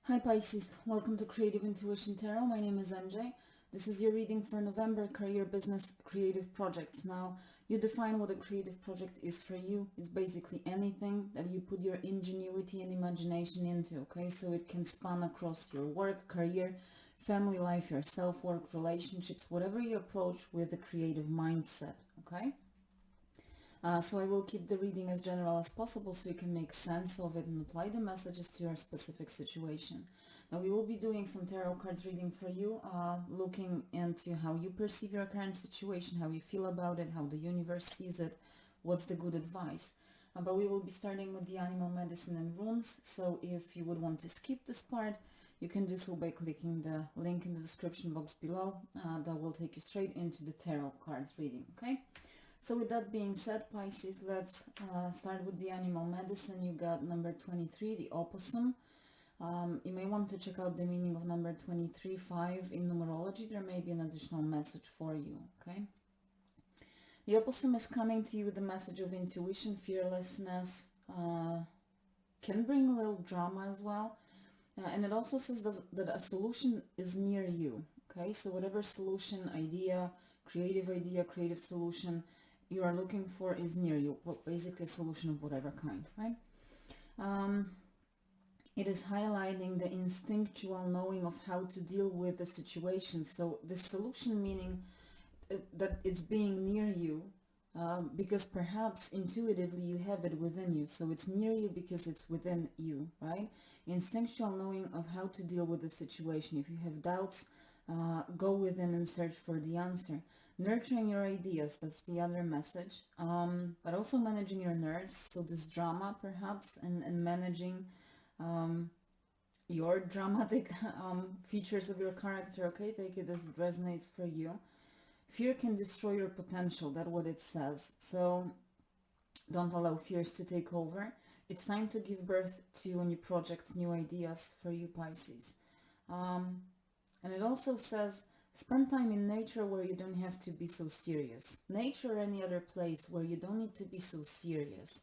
Hi Pisces, welcome to Creative Intuition Tarot. My name is MJ. This is your reading for November, career, business, creative projects. Now, you define what a creative project is for you. It's basically anything that you put your ingenuity and imagination into, okay? So it can span across your work, career, family life, your self-work, relationships, whatever you approach with a creative mindset, okay? So I will keep the reading as general as possible so you can make sense of it and apply the messages to your specific situation. Now we will be doing some tarot cards reading for you, looking into how you perceive your current situation, how you feel about it, how the universe sees it, what's the good advice. But we will be starting with the animal medicine and runes, so if you would want to skip this part, you can do so by clicking the link in the description box below. That will take you straight into the tarot cards reading, okay? So with that being said, Pisces, let's start with the animal medicine. You got number 23, the opossum. You may want to check out the meaning of number 23, 5 in numerology. There may be an additional message for you, okay? The opossum is coming to you with a message of intuition, fearlessness, can bring a little drama as well. And it also says that a solution is near you, okay? So whatever solution, idea, creative solution you are looking for is near you. Well, basically a solution of whatever kind, right? It is highlighting the instinctual knowing of how to deal with the situation. So the solution meaning that it's being near you, because perhaps intuitively you have it within you. So it's near you because it's within you, right? Instinctual knowing of how to deal with the situation. If you have doubts, go within and search for the answer. Nurturing your ideas, that's the other message, but also managing your nerves, so this drama perhaps, and managing your dramatic features of your character, okay? Take it as it resonates for you. Fear can destroy your potential, that's what it says, so don't allow fears to take over. It's time to give birth to a new project, new ideas for you, Pisces. And it also says, spend time in nature where you don't have to be so serious. Nature or any other place where you don't need to be so serious.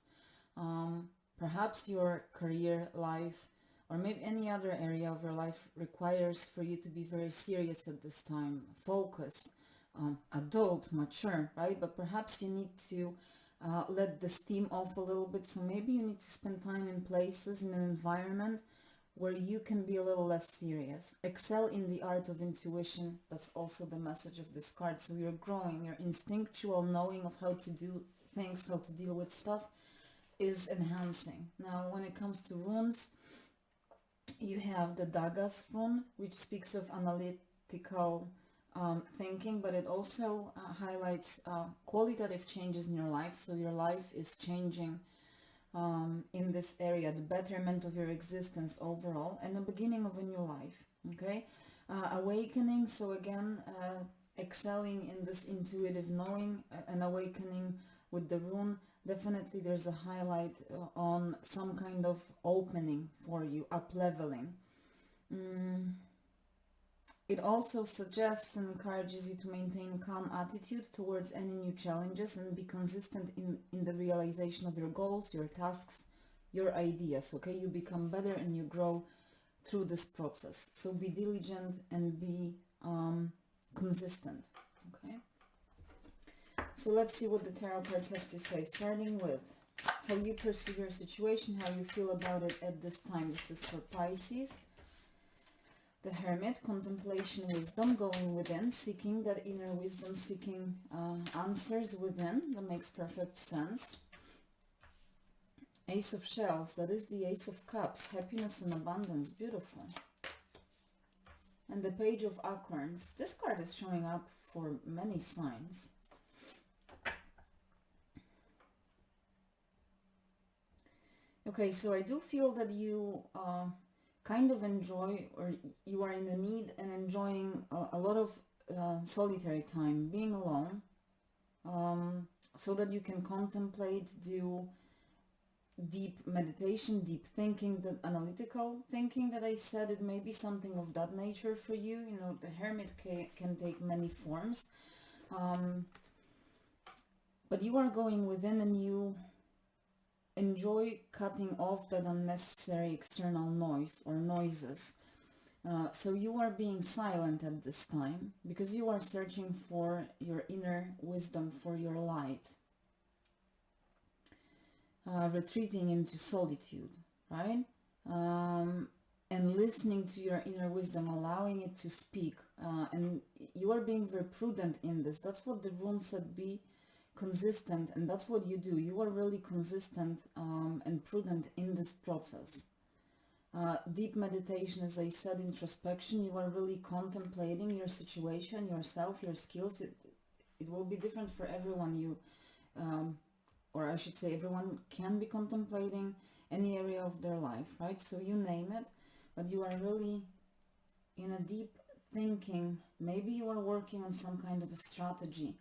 Perhaps your career life or maybe any other area of your life requires for you to be very serious at this time, focused, adult, mature, right? But perhaps you need to let the steam off a little bit. So maybe you need to spend time in places, in an environment where you can be a little less serious. Excel in the art of intuition. That's also the message of this card. So you're growing, your instinctual knowing of how to do things, how to deal with stuff is enhancing. Now, when it comes to runes, you have the Dagas rune, which speaks of analytical thinking, but it also highlights qualitative changes in your life. So your life is changing in this area, the betterment of your existence overall, and the beginning of a new life, okay? Awakening, so again, excelling in this intuitive knowing, an awakening with the rune. Definitely there's a highlight on some kind of opening for you, up-leveling. It also suggests and encourages you to maintain a calm attitude towards any new challenges and be consistent in the realization of your goals, your tasks, your ideas, okay? You become better and you grow through this process. So be diligent and be consistent, okay? So let's see what the tarot cards have to say, starting with how you perceive your situation, how you feel about it at this time. This is for Pisces. The Hermit, contemplation, wisdom, going within, seeking that inner wisdom, seeking answers within. That makes perfect sense. Ace of Shells, that is the Ace of Cups, happiness and abundance, beautiful. And the Page of Acorns. This card is showing up for many signs. Okay, so I do feel that you kind of enjoy, or you are in the need and enjoying a lot of solitary time, being alone, so that you can contemplate, do deep meditation, deep thinking, the analytical thinking that I said. It may be something of that nature for you. You know, the Hermit can take many forms, but you are going within and enjoy cutting off that unnecessary external noise or noises. So you are being silent at this time because you are searching for your inner wisdom, for your light. Retreating into solitude, right? And listening to your inner wisdom, allowing it to speak. And you are being very prudent in this. That's what the rune said, be consistent, and that's what you do. You are really consistent and prudent in this process. Deep meditation, as I said, introspection. You are really contemplating your situation, yourself, your skills. It will be different for everyone. Or I should say everyone can be contemplating any area of their life, right? So you name it, but you are really in a deep thinking. Maybe you are working on some kind of a strategy,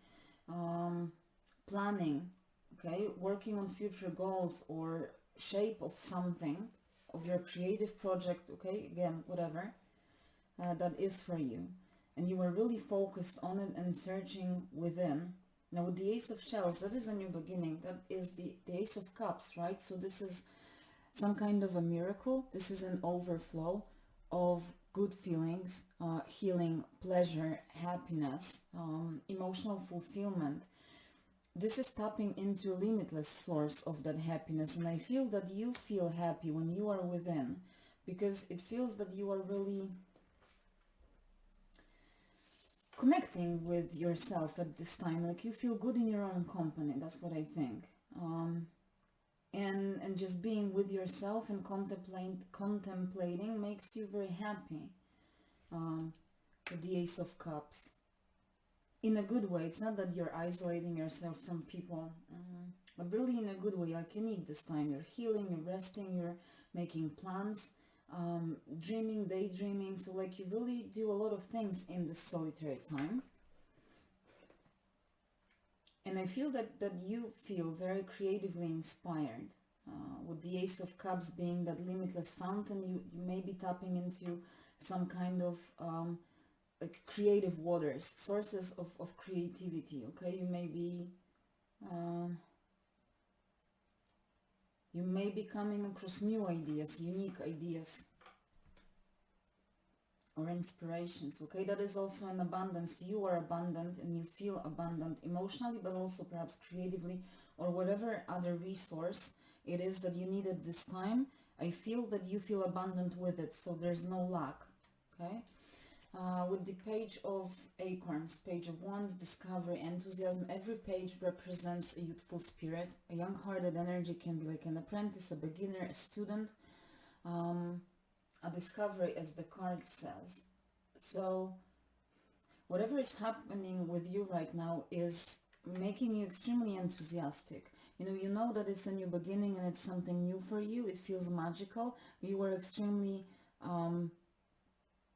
planning, okay, working on future goals or shape of something, of your creative project, okay, again, whatever that is for you. And you are really focused on it and searching within. Now with the Ace of Shells, that is a new beginning. That is the Ace of Cups, right? So this is some kind of a miracle. This is an overflow of good feelings, healing, pleasure, happiness, emotional fulfillment. This is tapping into a limitless source of that happiness. And I feel that you feel happy when you are within, because it feels that you are really connecting with yourself at this time. Like you feel good in your own company. That's what I think. And just being with yourself and contemplating makes you very happy. With the Ace of Cups, in a good way. It's not that you're isolating yourself from people, but really in a good way. Like you need this time. You're healing, you're resting, you're making plans, dreaming, daydreaming. So like you really do a lot of things in this solitary time. And I feel that you feel very creatively inspired. With the Ace of Cups being that limitless fountain, you may be tapping into some kind of like creative waters, sources of creativity, okay? You may be coming across new ideas, unique ideas, or inspirations, okay? That is also an abundance. You are abundant and you feel abundant emotionally, but also perhaps creatively, or whatever other resource it is that you need at this time. I feel that you feel abundant with it, so there's no lack, okay? With the Page of Acorns, Page of Wands, discovery, enthusiasm. Every page represents a youthful spirit. A young-hearted energy can be like an apprentice, a beginner, a student, a discovery, as the card says. So whatever is happening with you right now is making you extremely enthusiastic. You know that it's a new beginning and it's something new for you. It feels magical. You are extremely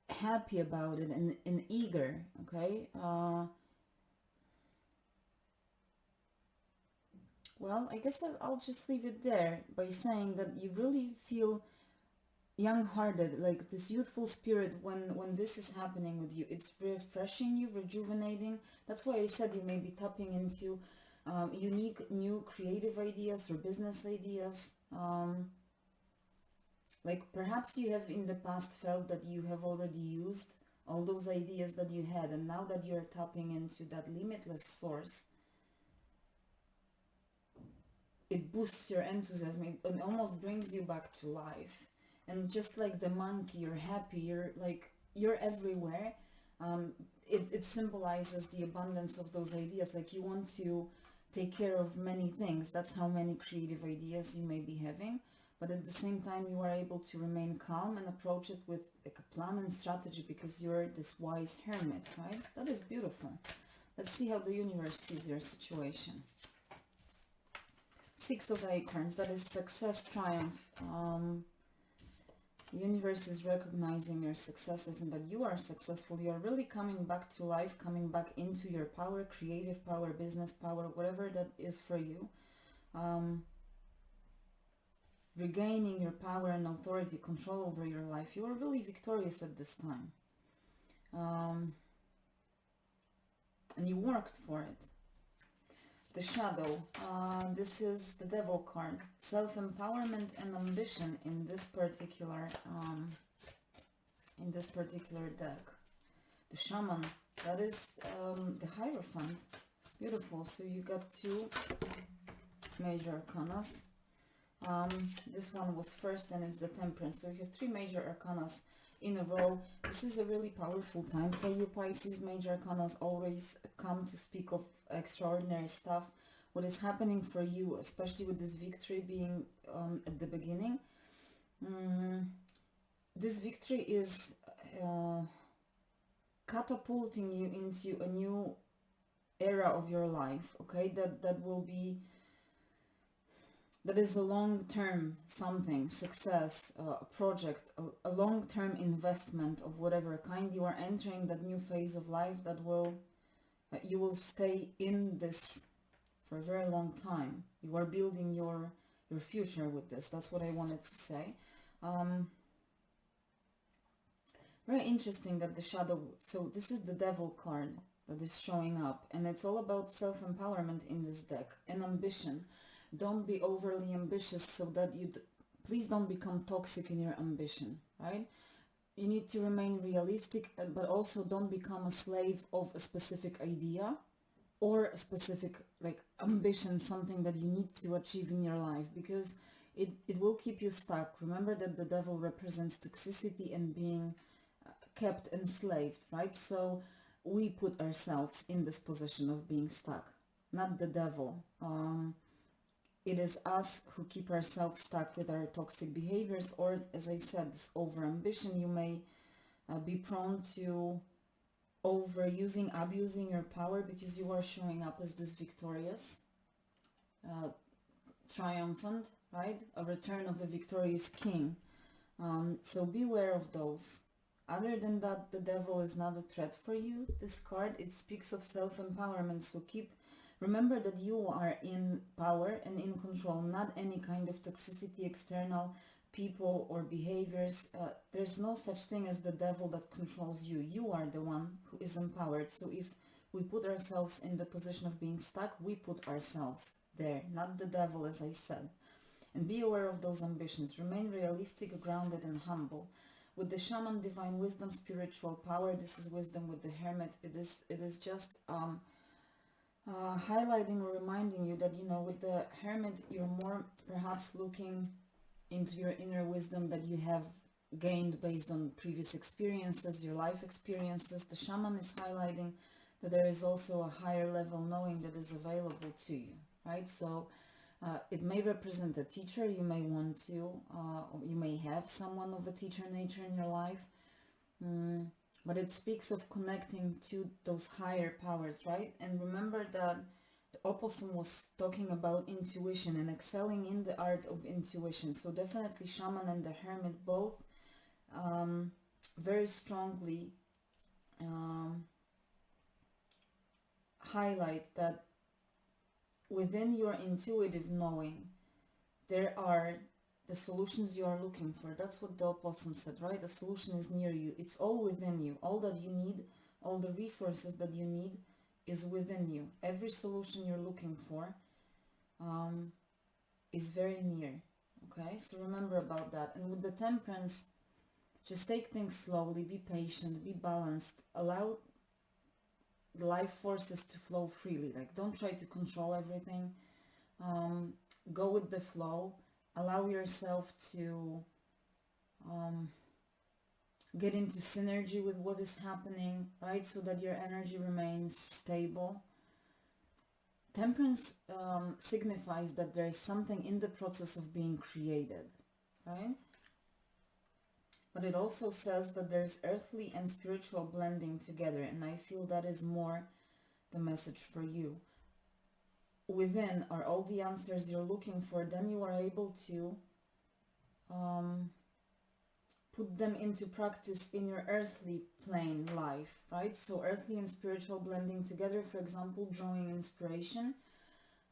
happy about it and eager, okay? Well, I guess I'll just leave it there by saying that you really feel young-hearted, like this youthful spirit when this is happening with you. It's refreshing you, rejuvenating. That's why I said you may be tapping into unique new creative ideas or business ideas. Like perhaps you have in the past felt that you have already used all those ideas that you had, and now that you're tapping into that limitless source, it boosts your enthusiasm. It almost brings you back to life. And just like the monkey, you're happy, you're everywhere. It symbolizes the abundance of those ideas. Like you want to take care of many things. That's how many creative ideas you may be having. But at the same time, you are able to remain calm and approach it with like a plan and strategy, because you're this wise hermit, right? That is beautiful. Let's see how the universe sees your situation. Six of Acorns, that is success, triumph. The universe is recognizing your successes and that you are successful. You are really coming back to life, coming back into your power, creative power, business power, whatever that is for you. Regaining your power and authority, control over your life. You are really victorious at this time. And you worked for it. The shadow. This is the devil card. Self-empowerment and ambition in this particular deck. The shaman. That is the Hierophant. Beautiful. So you got two major arcanas. This one was first, and it's the Temperance. So you have three major arcanas in a row. This is a really powerful time for you, Pisces. Major arcanas always come to speak of extraordinary stuff. What is happening for you, especially with this victory being at the beginning. This victory is catapulting you into a new era of your life, okay? That is a long-term something, success, a project, a long-term investment of whatever kind. You are entering that new phase of life that will, you will stay in this for a very long time. You are building your future with this. That's what I wanted to say. Very interesting that the shadow, so this is the devil card that is showing up, and it's all about self-empowerment in this deck and ambition. Don't be overly ambitious, so that please don't become toxic in your ambition, right? You need to remain realistic, but also don't become a slave of a specific idea or a specific like ambition, something that you need to achieve in your life, because it will keep you stuck. Remember that the devil represents toxicity and being kept enslaved, right? So we put ourselves in this position of being stuck, not the devil. It is us who keep ourselves stuck with our toxic behaviors, or, as I said, this over-ambition. You may be prone to overusing, abusing your power, because you are showing up as this victorious, triumphant, right? A return of a victorious king. So beware of those. Other than that, the devil is not a threat for you. This card, it speaks of self-empowerment, so remember that you are in power and in control, not any kind of toxicity, external people or behaviors. There's no such thing as the devil that controls you. You are the one who is empowered. So if we put ourselves in the position of being stuck, we put ourselves there, not the devil, as I said. And be aware of those ambitions. Remain realistic, grounded, and humble. With the shaman, divine wisdom, spiritual power. This is wisdom with the hermit. It is just highlighting or reminding you that, you know, with the hermit, you're more perhaps looking into your inner wisdom that you have gained based on previous experiences, your life experiences. The shaman is highlighting that there is also a higher level knowing that is available to you, right? So it may represent a teacher. You may want to, you may have someone of a teacher nature in your life. But it speaks of connecting to those higher powers, right? And remember that the opossum was talking about intuition and excelling in the art of intuition. So definitely shaman and the hermit both very strongly highlight that within your intuitive knowing, there are the solutions you are looking for. That's what the opossum said, right? The solution is near you. It's all within you. All that you need, all the resources that you need is within you. Every solution you're looking for is very near, okay? So remember about that. And with the temperance, just take things slowly, be patient, be balanced, allow the life forces to flow freely. Like, don't try to control everything. Go with the flow. Allow yourself to get into synergy with what is happening, right? So that your energy remains stable. Temperance signifies that there is something in the process of being created, right? But it also says that there's earthly and spiritual blending together, and I feel that is more the message for you. Within are all the answers you're looking for. Then you are able to put them into practice in your earthly plane life, right? So earthly and spiritual blending together, for example, drawing inspiration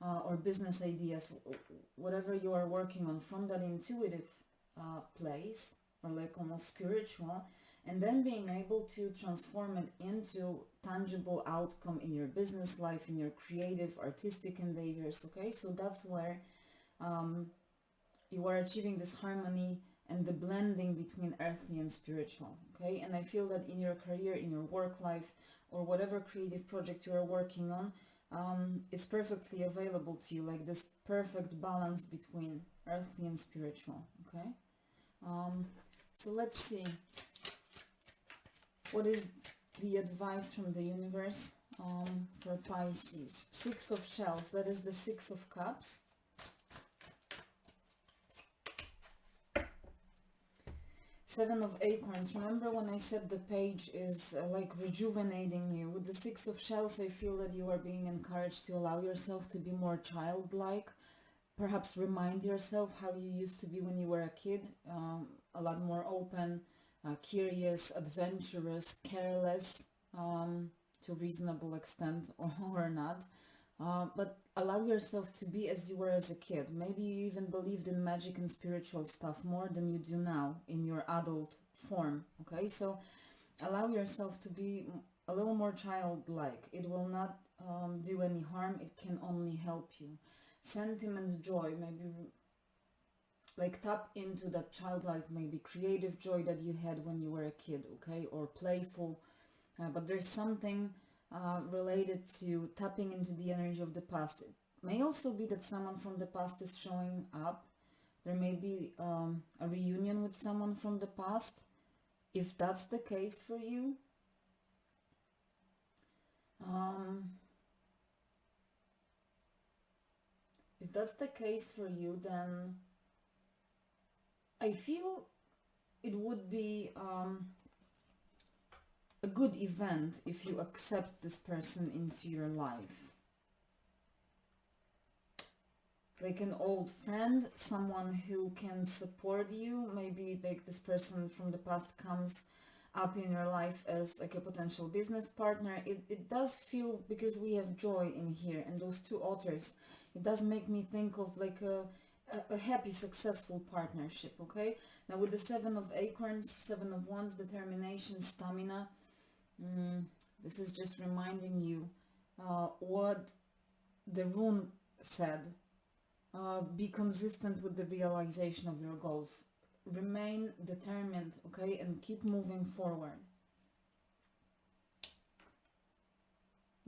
or business ideas, whatever you are working on from that intuitive place, or like almost spiritual, and then being able to transform it into tangible outcome in your business life, in your creative, artistic endeavors, okay? So that's where you are achieving this harmony and the blending between earthly and spiritual, okay? And I feel that in your career, in your work life, or whatever creative project you are working on, it's perfectly available to you, like this perfect balance between earthly and spiritual, okay? So let's see. What is the advice from the universe for Pisces? Six of Shells, that is the Six of Cups. Seven of Acorns. Remember when I said the page is like rejuvenating you? With the Six of Shells, I feel that you are being encouraged to allow yourself to be more childlike. Perhaps remind yourself how you used to be when you were a kid, a lot more open, curious, adventurous, careless, to a reasonable extent, or not. But allow yourself to be as you were as a kid. Maybe you even believed in magic and spiritual stuff more than you do now in your adult form, okay? So allow yourself to be a little more childlike. It will not do any harm. It can only help you. Sentiment, joy, maybe like tap into that childlike, maybe creative joy that you had when you were a kid, okay? Or playful, but there's something related to tapping into the energy of the past. It may also be that someone from the past is showing up. There may be a reunion with someone from the past. If that's the case for you, then I feel it would be a good event if you accept this person into your life. Like an old friend, someone who can support you. Maybe like this person from the past comes up in your life as like a potential business partner. It does feel, because we have joy in here and those two authors, it does make me think of like a happy, successful partnership, okay? Now with the Seven of Acorns, Seven of Wands, determination, stamina, this is just reminding you what the rune said. Be consistent with the realization of your goals. Remain determined, okay, and keep moving forward.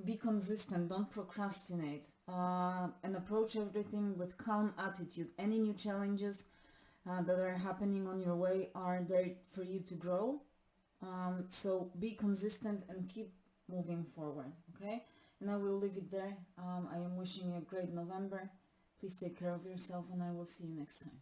Be consistent, don't procrastinate, and approach everything with calm attitude. Any new challenges that are happening on your way are there for you to grow. So be consistent and keep moving forward, okay? And I will leave it there. I am wishing you a great November. Please take care of yourself, and I will see you next time.